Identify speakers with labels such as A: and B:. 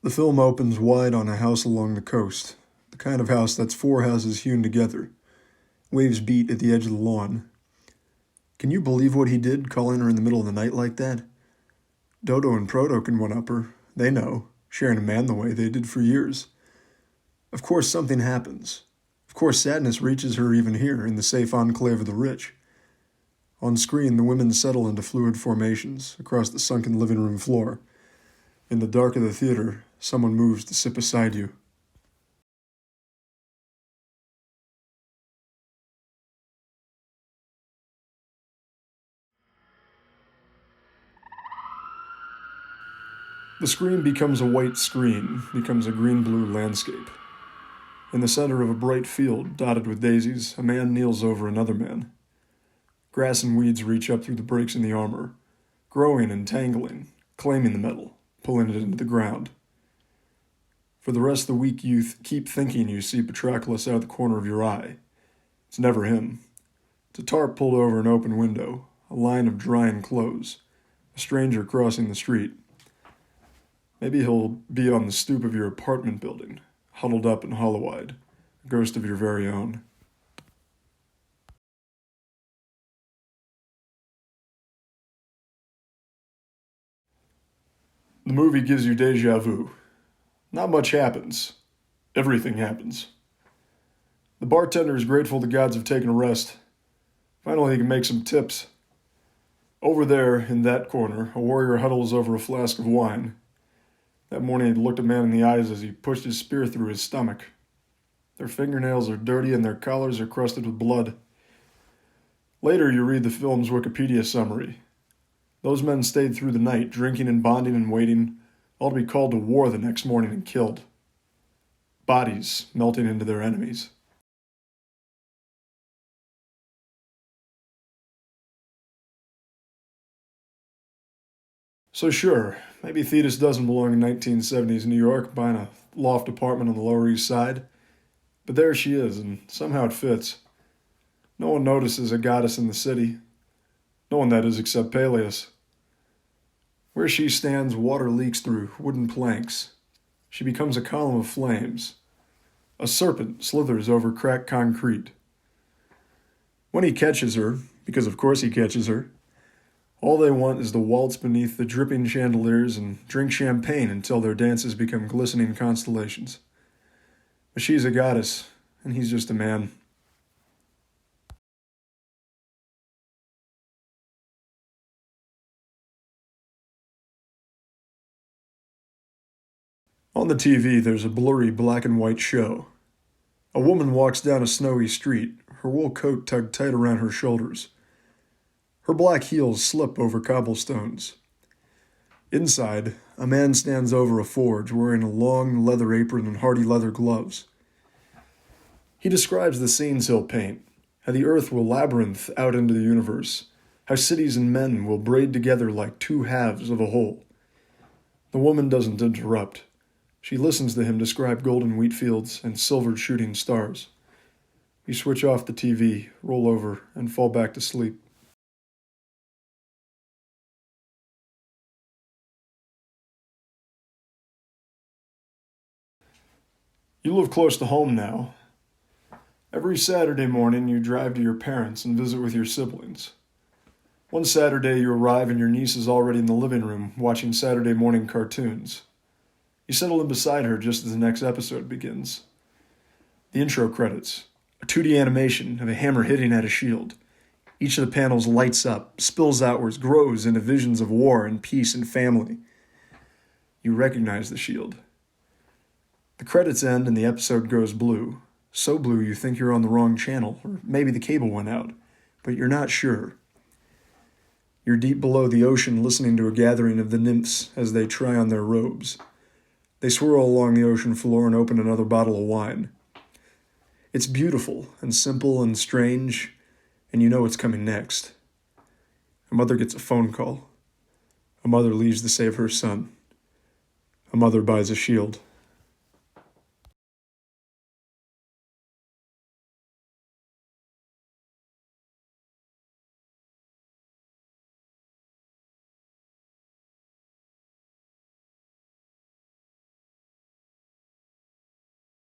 A: The film opens wide on a house along the coast, the kind of house that's four houses hewn together. Waves beat at the edge of the lawn. Can you believe what he did, calling her in the middle of the night like that? Dodo and Proto can one-up her. They know, sharing a man the way they did for years. Of course something happens. Of course sadness reaches her even here, in the safe enclave of the rich. On screen, the women settle into fluid formations across the sunken living room floor. In the dark of the theater, someone moves to sit beside you. The screen becomes a white screen, becomes a green-blue landscape. In the center of a bright field dotted with daisies, a man kneels over another man. Grass and weeds reach up through the breaks in the armor, growing and tangling, claiming the metal, pulling it into the ground. For the rest of the week, you keep thinking you see Patroclus out of the corner of your eye. It's never him. It's a tarp pulled over an open window, a line of drying clothes, a stranger crossing the street. Maybe he'll be on the stoop of your apartment building, huddled up and hollow-eyed, a ghost of your very own. The movie gives you déjà vu. Not much happens. Everything happens. The bartender is grateful the gods have taken a rest. Finally, he can make some tips. Over there, in that corner, a warrior huddles over a flask of wine. That morning, he looked a man in the eyes as he pushed his spear through his stomach. Their fingernails are dirty and their collars are crusted with blood. Later, you read the film's Wikipedia summary. Those men stayed through the night, drinking and bonding and waiting, all to be called to war the next morning and killed. Bodies melting into their enemies. So sure, maybe Thetis doesn't belong in 1970s New York, buying a loft apartment on the Lower East Side. But there she is, and somehow it fits. No one notices a goddess in the city. No one, that is, except Peleus. Where she stands, water leaks through wooden planks. She becomes a column of flames. A serpent slithers over cracked concrete. When he catches her, because of course he catches her, all they want is to waltz beneath the dripping chandeliers and drink champagne until their dances become glistening constellations. But she's a goddess, and he's just a man. On the TV, there's a blurry black and white show. A woman walks down a snowy street, her wool coat tugged tight around her shoulders. Her black heels slip over cobblestones. Inside, a man stands over a forge wearing a long leather apron and hardy leather gloves. He describes the scenes he'll paint, how the earth will labyrinth out into the universe, how cities and men will braid together like two halves of a whole. The woman doesn't interrupt. She listens to him describe golden wheat fields and silvered shooting stars. You switch off the TV, roll over, and fall back to sleep. You live close to home now. Every Saturday morning, you drive to your parents and visit with your siblings. One Saturday, you arrive and your niece is already in the living room watching Saturday morning cartoons. You settle in beside her just as the next episode begins. The intro credits, a 2D animation of a hammer hitting at a shield. Each of the panels lights up, spills outwards, grows into visions of war and peace and family. You recognize the shield. The credits end and the episode goes blue. So blue you think you're on the wrong channel, or maybe the cable went out, but you're not sure. You're deep below the ocean listening to a gathering of the nymphs as they try on their robes. They swirl along the ocean floor and open another bottle of wine. It's beautiful and simple and strange, and you know what's coming next. A mother gets a phone call. A mother leaves to save her son. A mother buys a shield.